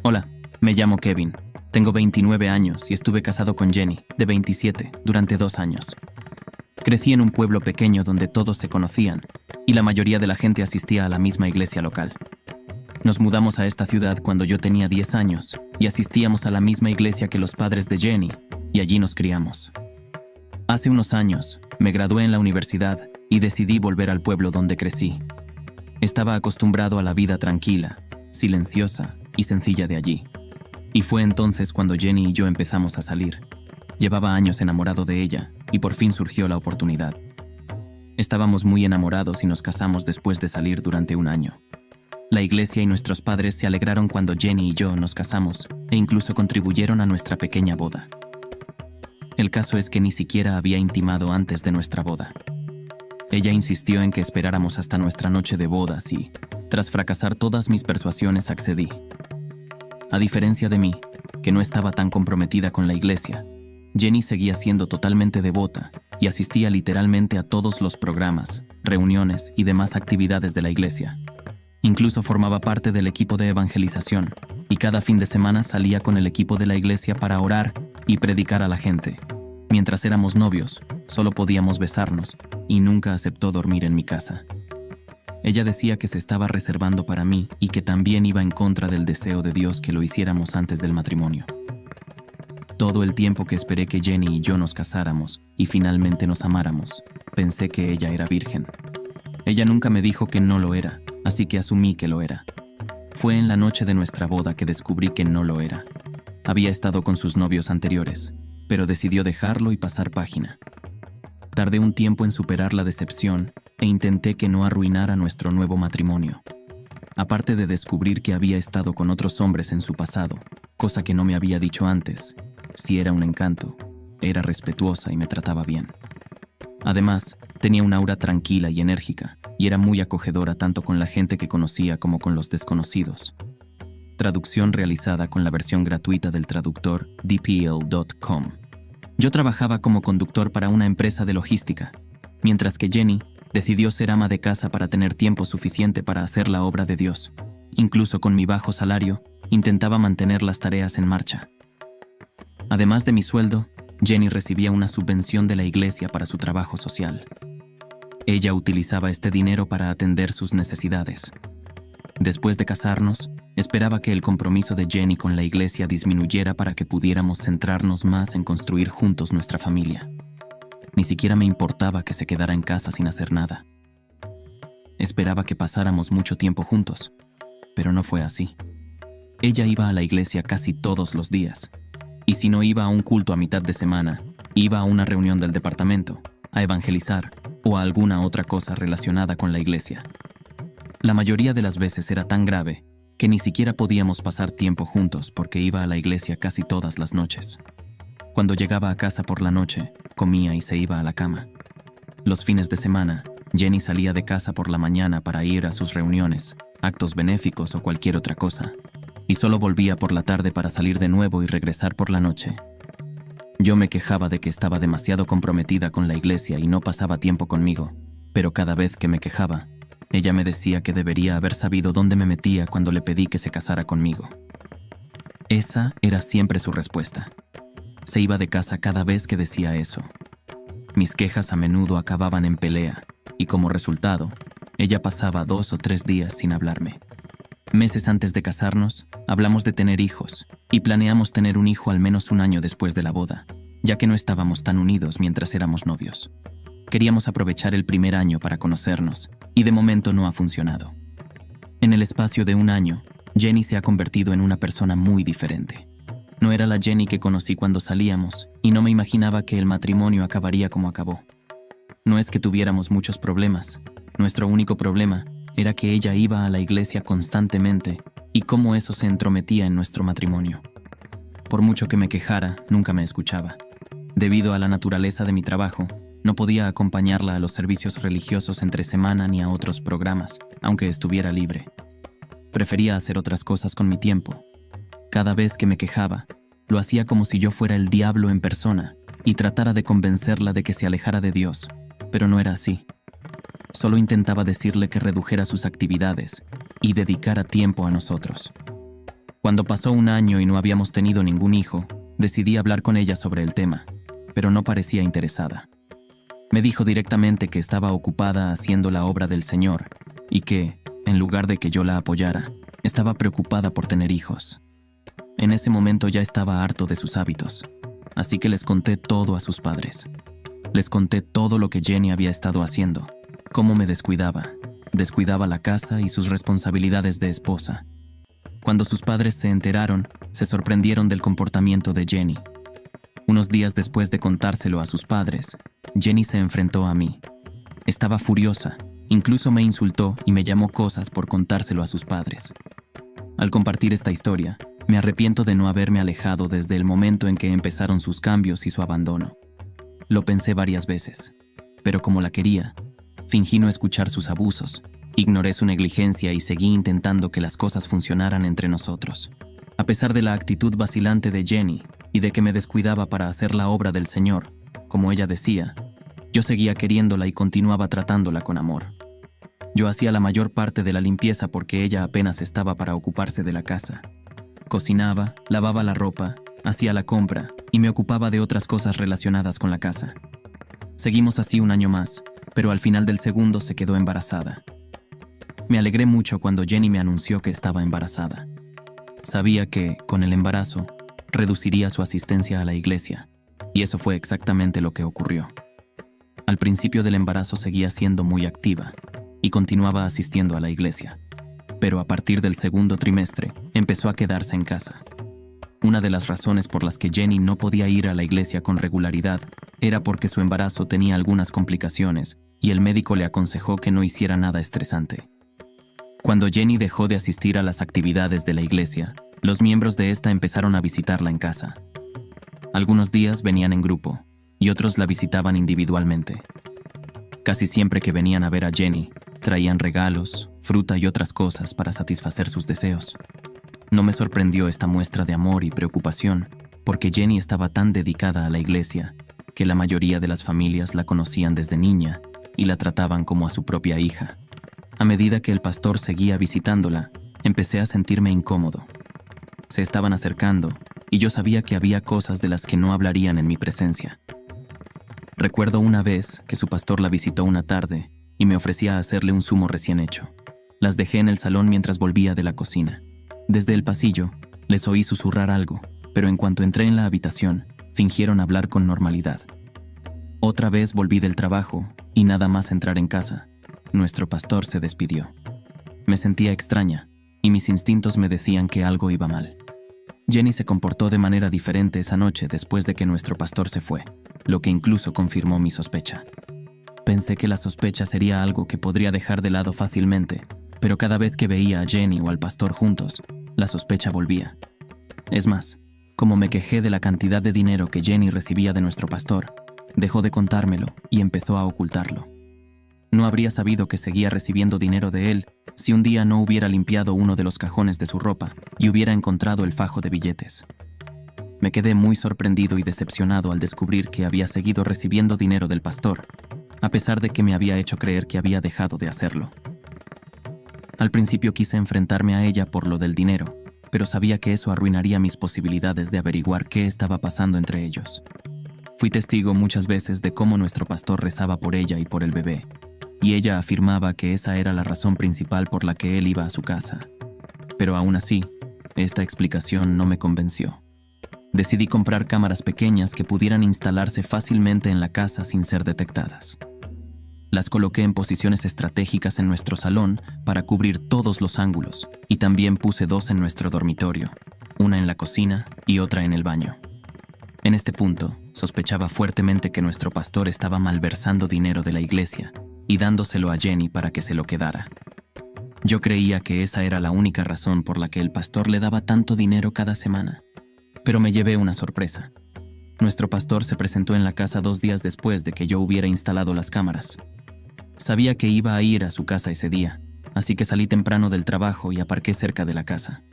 Hola, me llamo Kevin. Tengo 29 años y estuve casado con Jenny, de 27, durante 2 años. Crecí en un pueblo pequeño donde todos se conocían y la mayoría de la gente asistía a la misma iglesia local. Nos mudamos a esta ciudad cuando yo tenía 10 años y asistíamos a la misma iglesia que los padres de Jenny y allí nos criamos. Hace unos años, me gradué en la universidad y decidí volver al pueblo donde crecí. Estaba acostumbrado a la vida tranquila, silenciosa y sencilla de allí. Y fue entonces cuando Jenny y yo empezamos a salir. Llevaba años enamorado de ella y por fin surgió la oportunidad. Estábamos muy enamorados y nos casamos después de salir durante 1 año. La iglesia y nuestros padres se alegraron cuando Jenny y yo nos casamos e incluso contribuyeron a nuestra pequeña boda. El caso es que ni siquiera había intimado antes de nuestra boda. Ella insistió en que esperáramos hasta nuestra noche de bodas y, tras fracasar todas mis persuasiones, accedí. A diferencia de mí, que no estaba tan comprometida con la iglesia, Jenny seguía siendo totalmente devota y asistía literalmente a todos los programas, reuniones y demás actividades de la iglesia. Incluso formaba parte del equipo de evangelización y cada fin de semana salía con el equipo de la iglesia para orar y predicar a la gente. Mientras éramos novios, solo podíamos besarnos y nunca aceptó dormir en mi casa. Ella decía que se estaba reservando para mí y que también iba en contra del deseo de Dios que lo hiciéramos antes del matrimonio. Todo el tiempo que esperé que Jenny y yo nos casáramos y finalmente nos amáramos, pensé que ella era virgen. Ella nunca me dijo que no lo era, así que asumí que lo era. Fue en la noche de nuestra boda que descubrí que no lo era. Había estado con sus novios anteriores, pero decidió dejarlo y pasar página. Tardé un tiempo en superar la decepción e intenté que no arruinara nuestro nuevo matrimonio. Aparte de descubrir que había estado con otros hombres en su pasado, cosa que no me había dicho antes, sí era un encanto, era respetuosa y me trataba bien. Además, tenía un aura tranquila y enérgica, y era muy acogedora tanto con la gente que conocía como con los desconocidos. Traducción realizada con la versión gratuita del traductor dpl.com. Yo trabajaba como conductor para una empresa de logística, mientras que Jenny decidió ser ama de casa para tener tiempo suficiente para hacer la obra de Dios. Incluso con mi bajo salario, intentaba mantener las tareas en marcha. Además de mi sueldo, Jenny recibía una subvención de la iglesia para su trabajo social. Ella utilizaba este dinero para atender sus necesidades. Después de casarnos, esperaba que el compromiso de Jenny con la iglesia disminuyera para que pudiéramos centrarnos más en construir juntos nuestra familia. Ni siquiera me importaba que se quedara en casa sin hacer nada. Esperaba que pasáramos mucho tiempo juntos, pero no fue así. Ella iba a la iglesia casi todos los días, y si no iba a un culto a mitad de semana, iba a una reunión del departamento, a evangelizar o a alguna otra cosa relacionada con la iglesia. La mayoría de las veces era tan grave que ni siquiera podíamos pasar tiempo juntos porque iba a la iglesia casi todas las noches. Cuando llegaba a casa por la noche, comía y se iba a la cama. Los fines de semana, Jenny salía de casa por la mañana para ir a sus reuniones, actos benéficos o cualquier otra cosa, y solo volvía por la tarde para salir de nuevo y regresar por la noche. Yo me quejaba de que estaba demasiado comprometida con la iglesia y no pasaba tiempo conmigo, pero cada vez que me quejaba, ella me decía que debería haber sabido dónde me metía cuando le pedí que se casara conmigo. Esa era siempre su respuesta. Se iba de casa cada vez que decía eso. Mis quejas a menudo acababan en pelea, y como resultado, ella pasaba 2 o 3 días sin hablarme. Meses antes de casarnos, hablamos de tener hijos, y planeamos tener un hijo al menos 1 año después de la boda, ya que no estábamos tan unidos mientras éramos novios. Queríamos aprovechar el primer año para conocernos, y de momento no ha funcionado. En el espacio de 1 año, Jenny se ha convertido en una persona muy diferente. No era la Jenny que conocí cuando salíamos, y no me imaginaba que el matrimonio acabaría como acabó. No es que tuviéramos muchos problemas. Nuestro único problema era que ella iba a la iglesia constantemente y cómo eso se entrometía en nuestro matrimonio. Por mucho que me quejara, nunca me escuchaba. Debido a la naturaleza de mi trabajo, no podía acompañarla a los servicios religiosos entre semana ni a otros programas, aunque estuviera libre. Prefería hacer otras cosas con mi tiempo. Cada vez que me quejaba, lo hacía como si yo fuera el diablo en persona y tratara de convencerla de que se alejara de Dios, pero no era así. Solo intentaba decirle que redujera sus actividades y dedicara tiempo a nosotros. Cuando pasó un año y no habíamos tenido ningún hijo, decidí hablar con ella sobre el tema, pero no parecía interesada. Me dijo directamente que estaba ocupada haciendo la obra del Señor y que, en lugar de que yo la apoyara, estaba preocupada por tener hijos. En ese momento ya estaba harto de sus hábitos, así que les conté todo a sus padres. Les conté todo lo que Jenny había estado haciendo, cómo me descuidaba la casa y sus responsabilidades de esposa. Cuando sus padres se enteraron, se sorprendieron del comportamiento de Jenny. Unos días después de contárselo a sus padres, Jenny se enfrentó a mí. Estaba furiosa, incluso me insultó y me llamó cosas por contárselo a sus padres. Al compartir esta historia, me arrepiento de no haberme alejado desde el momento en que empezaron sus cambios y su abandono. Lo pensé varias veces, pero como la quería, fingí no escuchar sus abusos, ignoré su negligencia y seguí intentando que las cosas funcionaran entre nosotros. A pesar de la actitud vacilante de Jenny y de que me descuidaba para hacer la obra del Señor, como ella decía, yo seguía queriéndola y continuaba tratándola con amor. Yo hacía la mayor parte de la limpieza porque ella apenas estaba para ocuparse de la casa. Cocinaba, lavaba la ropa, hacía la compra y me ocupaba de otras cosas relacionadas con la casa. Seguimos así un año más, pero al final del segundo se quedó embarazada. Me alegré mucho cuando Jenny me anunció que estaba embarazada. Sabía que, con el embarazo, reduciría su asistencia a la iglesia, y eso fue exactamente lo que ocurrió. Al principio del embarazo seguía siendo muy activa y continuaba asistiendo a la iglesia, pero a partir del segundo trimestre empezó a quedarse en casa. Una de las razones por las que Jenny no podía ir a la iglesia con regularidad era porque su embarazo tenía algunas complicaciones y el médico le aconsejó que no hiciera nada estresante. Cuando Jenny dejó de asistir a las actividades de la iglesia, los miembros de esta empezaron a visitarla en casa. Algunos días venían en grupo y otros la visitaban individualmente. Casi siempre que venían a ver a Jenny, traían regalos, fruta y otras cosas para satisfacer sus deseos. No me sorprendió esta muestra de amor y preocupación, porque Jenny estaba tan dedicada a la iglesia que la mayoría de las familias la conocían desde niña y la trataban como a su propia hija. A medida que el pastor seguía visitándola, empecé a sentirme incómodo. Se estaban acercando y yo sabía que había cosas de las que no hablarían en mi presencia. Recuerdo una vez que su pastor la visitó una tarde y me ofrecía hacerle un zumo recién hecho. Las dejé en el salón mientras volvía de la cocina. Desde el pasillo, les oí susurrar algo, pero en cuanto entré en la habitación, fingieron hablar con normalidad. Otra vez volví del trabajo y nada más entrar en casa, nuestro pastor se despidió. Me sentía extraña y mis instintos me decían que algo iba mal. Jenny se comportó de manera diferente esa noche después de que nuestro pastor se fue, lo que incluso confirmó mi sospecha. Pensé que la sospecha sería algo que podría dejar de lado fácilmente, pero cada vez que veía a Jenny o al pastor juntos, la sospecha volvía. Es más, como me quejé de la cantidad de dinero que Jenny recibía de nuestro pastor, dejó de contármelo y empezó a ocultarlo. No habría sabido que seguía recibiendo dinero de él si un día no hubiera limpiado uno de los cajones de su ropa y hubiera encontrado el fajo de billetes. Me quedé muy sorprendido y decepcionado al descubrir que había seguido recibiendo dinero del pastor, a pesar de que me había hecho creer que había dejado de hacerlo. Al principio quise enfrentarme a ella por lo del dinero, pero sabía que eso arruinaría mis posibilidades de averiguar qué estaba pasando entre ellos. Fui testigo muchas veces de cómo nuestro pastor rezaba por ella y por el bebé, y ella afirmaba que esa era la razón principal por la que él iba a su casa. Pero aún así, esta explicación no me convenció. Decidí comprar cámaras pequeñas que pudieran instalarse fácilmente en la casa sin ser detectadas. Las coloqué en posiciones estratégicas en nuestro salón para cubrir todos los ángulos, y también puse 2 en nuestro dormitorio, una en la cocina y otra en el baño. En este punto, sospechaba fuertemente que nuestro pastor estaba malversando dinero de la iglesia y dándoselo a Jenny para que se lo quedara. Yo creía que esa era la única razón por la que el pastor le daba tanto dinero cada semana. Pero me llevé una sorpresa. Nuestro pastor se presentó en la casa 2 días después de que yo hubiera instalado las cámaras. Sabía que iba a ir a su casa ese día, así que salí temprano del trabajo y aparqué cerca de la casa.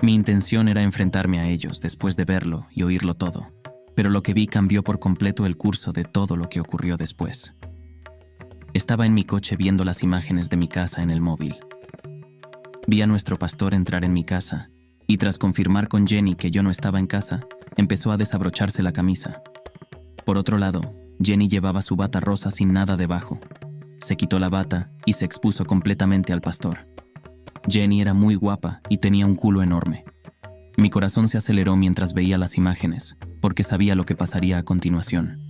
Mi intención era enfrentarme a ellos después de verlo y oírlo todo. pero lo que vi cambió por completo el curso de todo lo que ocurrió después. Estaba en mi coche viendo las imágenes de mi casa en el móvil. Vi a nuestro pastor entrar en mi casa y tras confirmar con Jenny que yo no estaba en casa, empezó a desabrocharse la camisa. Por otro lado, Jenny llevaba su bata rosa sin nada debajo. Se quitó la bata y se expuso completamente al pastor. Jenny era muy guapa y tenía un culo enorme. Mi corazón se aceleró mientras veía las imágenes, porque sabía lo que pasaría a continuación.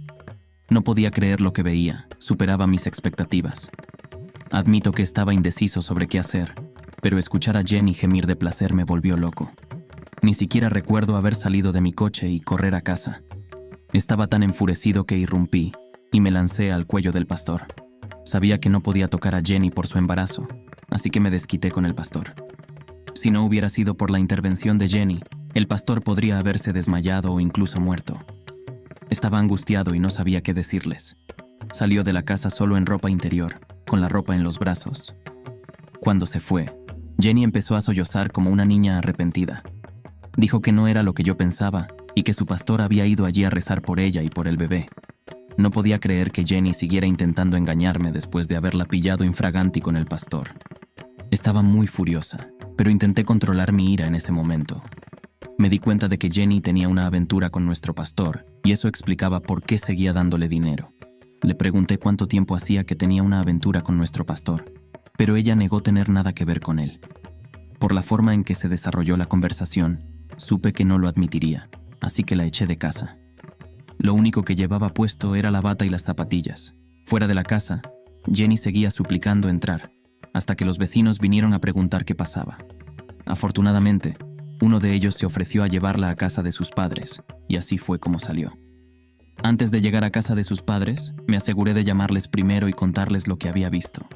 No podía creer lo que veía, superaba mis expectativas. Admito que estaba indeciso sobre qué hacer, pero escuchar a Jenny gemir de placer me volvió loco. Ni siquiera recuerdo haber salido de mi coche y correr a casa. Estaba tan enfurecido que irrumpí y me lancé al cuello del pastor. Sabía que no podía tocar a Jenny por su embarazo, así que me desquité con el pastor. Si no hubiera sido por la intervención de Jenny, el pastor podría haberse desmayado o incluso muerto. Estaba angustiado y no sabía qué decirles. Salió de la casa solo en ropa interior, con la ropa en los brazos. Cuando se fue, Jenny empezó a sollozar como una niña arrepentida. Dijo que no era lo que yo pensaba y que su pastor había ido allí a rezar por ella y por el bebé. No podía creer que Jenny siguiera intentando engañarme después de haberla pillado infraganti con el pastor. Estaba muy furiosa, pero intenté controlar mi ira en ese momento. Me di cuenta de que Jenny tenía una aventura con nuestro pastor y eso explicaba por qué seguía dándole dinero. Le pregunté cuánto tiempo hacía que tenía una aventura con nuestro pastor, pero ella negó tener nada que ver con él. Por la forma en que se desarrolló la conversación, supe que no lo admitiría, así que la eché de casa. Lo único que llevaba puesto era la bata y las zapatillas. Fuera de la casa, Jenny seguía suplicando entrar, hasta que los vecinos vinieron a preguntar qué pasaba. Afortunadamente, uno de ellos se ofreció a llevarla a casa de sus padres, y así fue como salió. Antes de llegar a casa de sus padres, me aseguré de llamarles primero y contarles lo que había visto.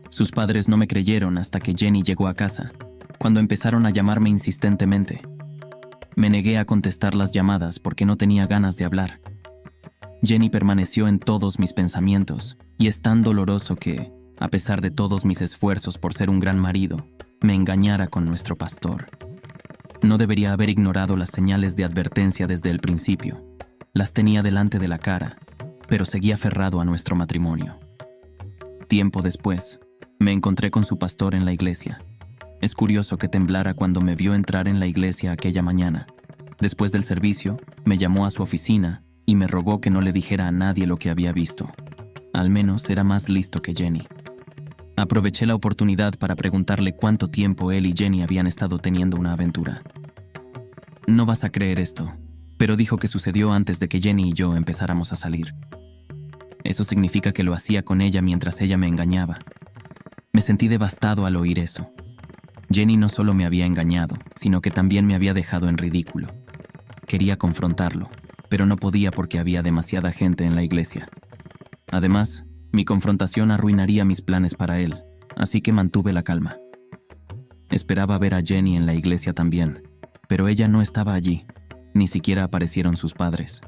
Sus padres no me creyeron hasta que Jenny llegó a casa, cuando empezaron a llamarme insistentemente. Me negué a contestar las llamadas porque no tenía ganas de hablar. Jenny permaneció en todos mis pensamientos, y es tan doloroso que, a pesar de todos mis esfuerzos por ser un gran marido, me engañara con nuestro pastor. No debería haber ignorado las señales de advertencia desde el principio. Las tenía delante de la cara, pero seguía aferrado a nuestro matrimonio. Tiempo después, me encontré con su pastor en la iglesia. Es curioso que temblara cuando me vio entrar en la iglesia aquella mañana. Después del servicio, me llamó a su oficina y me rogó que no le dijera a nadie lo que había visto. Al menos era más listo que Jenny. Aproveché la oportunidad para preguntarle cuánto tiempo él y Jenny habían estado teniendo una aventura. No vas a creer esto, pero dijo que sucedió antes de que Jenny y yo empezáramos a salir. Eso significa que lo hacía con ella mientras ella me engañaba. Me sentí devastado al oír eso. Jenny no solo me había engañado, sino que también me había dejado en ridículo. Quería confrontarlo, pero no podía porque había demasiada gente en la iglesia. Además, mi confrontación arruinaría mis planes para él, así que mantuve la calma. Esperaba ver a Jenny en la iglesia también, pero ella no estaba allí, ni siquiera aparecieron sus padres.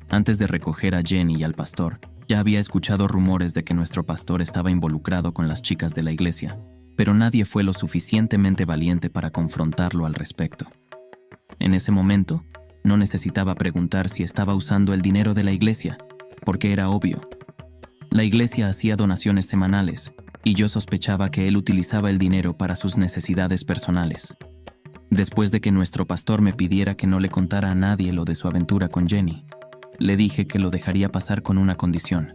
Antes de recoger a Jenny y al pastor, ya había escuchado rumores de que nuestro pastor estaba involucrado con las chicas de la iglesia, pero nadie fue lo suficientemente valiente para confrontarlo al respecto. En ese momento, no necesitaba preguntar si estaba usando el dinero de la iglesia, porque era obvio. La iglesia hacía donaciones semanales, y yo sospechaba que él utilizaba el dinero para sus necesidades personales. Después de que nuestro pastor me pidiera que no le contara a nadie lo de su aventura con Jenny, le dije que lo dejaría pasar con una condición.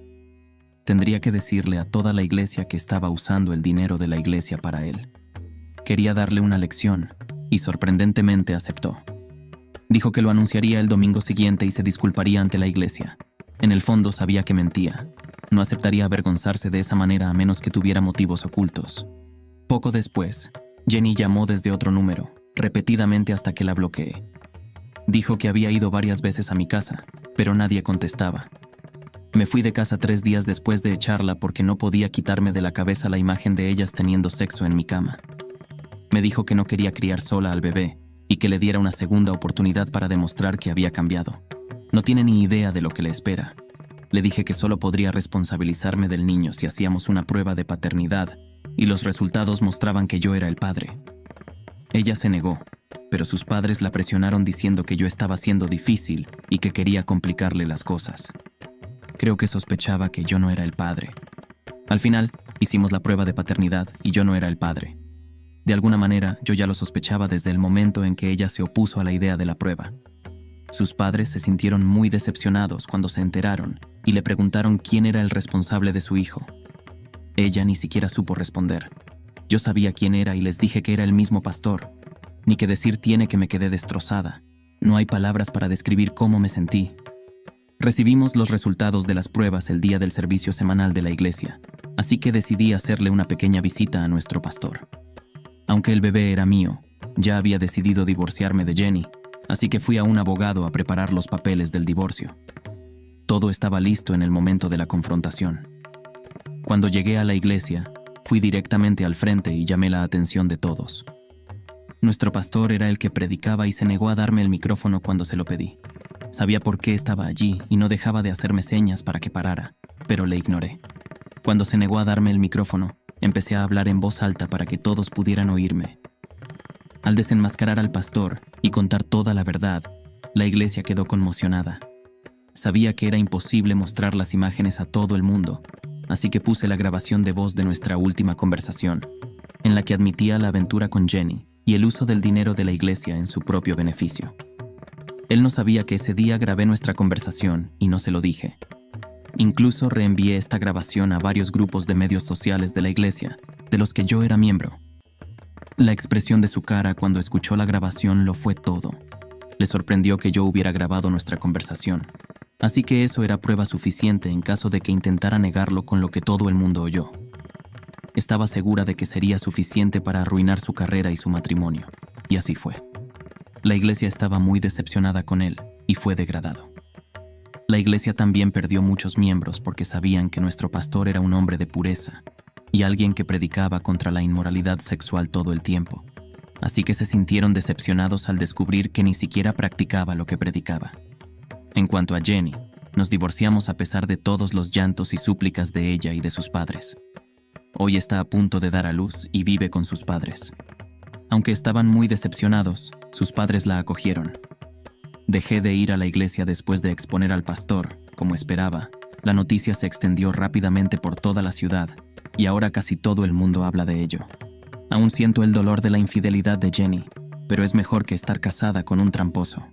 Tendría que decirle a toda la iglesia que estaba usando el dinero de la iglesia para él. Quería darle una lección, y sorprendentemente aceptó. Dijo que lo anunciaría el domingo siguiente y se disculparía ante la iglesia. En el fondo sabía que mentía. No aceptaría avergonzarse de esa manera a menos que tuviera motivos ocultos. Poco después, Jenny llamó desde otro número, repetidamente hasta que la bloqueé. Dijo que había ido varias veces a mi casa, pero nadie contestaba. Me fui de casa 3 días después de echarla porque no podía quitarme de la cabeza la imagen de ellas teniendo sexo en mi cama. Me dijo que no quería criar sola al bebé y que le diera una segunda oportunidad para demostrar que había cambiado. No tiene ni idea de lo que le espera. Le dije que solo podría responsabilizarme del niño si hacíamos una prueba de paternidad y los resultados mostraban que yo era el padre. Ella se negó. pero sus padres la presionaron diciendo que yo estaba siendo difícil y que quería complicarle las cosas. Creo que sospechaba que yo no era el padre. Al final, hicimos la prueba de paternidad y yo no era el padre. De alguna manera, yo ya lo sospechaba desde el momento en que ella se opuso a la idea de la prueba. Sus padres se sintieron muy decepcionados cuando se enteraron y le preguntaron quién era el responsable de su hijo. Ella ni siquiera supo responder. Yo sabía quién era y les dije que era el mismo pastor. Ni que decir tiene que me quedé destrozada. No hay palabras para describir cómo me sentí. Recibimos los resultados de las pruebas el día del servicio semanal de la iglesia, así que decidí hacerle una pequeña visita a nuestro pastor. Aunque el bebé era mío, ya había decidido divorciarme de Jenny, así que fui a un abogado a preparar los papeles del divorcio. Todo estaba listo en el momento de la confrontación. Cuando llegué a la iglesia, fui directamente al frente y llamé la atención de todos. Nuestro pastor era el que predicaba y se negó a darme el micrófono cuando se lo pedí. Sabía por qué estaba allí y no dejaba de hacerme señas para que parara, pero le ignoré. Cuando se negó a darme el micrófono, empecé a hablar en voz alta para que todos pudieran oírme. Al desenmascarar al pastor y contar toda la verdad, la iglesia quedó conmocionada. Sabía que era imposible mostrar las imágenes a todo el mundo, así que puse la grabación de voz de nuestra última conversación, en la que admitía la aventura con Jenny y el uso del dinero de la iglesia en su propio beneficio. Él no sabía que ese día grabé nuestra conversación y no se lo dije. Incluso reenvié esta grabación a varios grupos de medios sociales de la iglesia, de los que yo era miembro. La expresión de su cara cuando escuchó la grabación lo fue todo. Le sorprendió que yo hubiera grabado nuestra conversación, así que eso era prueba suficiente en caso de que intentara negarlo con lo que todo el mundo oyó. Estaba segura de que sería suficiente para arruinar su carrera y su matrimonio, y así fue. La iglesia estaba muy decepcionada con él y fue degradado. La iglesia también perdió muchos miembros porque sabían que nuestro pastor era un hombre de pureza y alguien que predicaba contra la inmoralidad sexual todo el tiempo. Así que se sintieron decepcionados al descubrir que ni siquiera practicaba lo que predicaba. En cuanto a Jenny, nos divorciamos a pesar de todos los llantos y súplicas de ella y de sus padres. Hoy está a punto de dar a luz y vive con sus padres. Aunque estaban muy decepcionados, sus padres la acogieron. Dejé de ir a la iglesia después de exponer al pastor, como esperaba. La noticia se extendió rápidamente por toda la ciudad, y ahora casi todo el mundo habla de ello. Aún siento el dolor de la infidelidad de Jenny, pero es mejor que estar casada con un tramposo.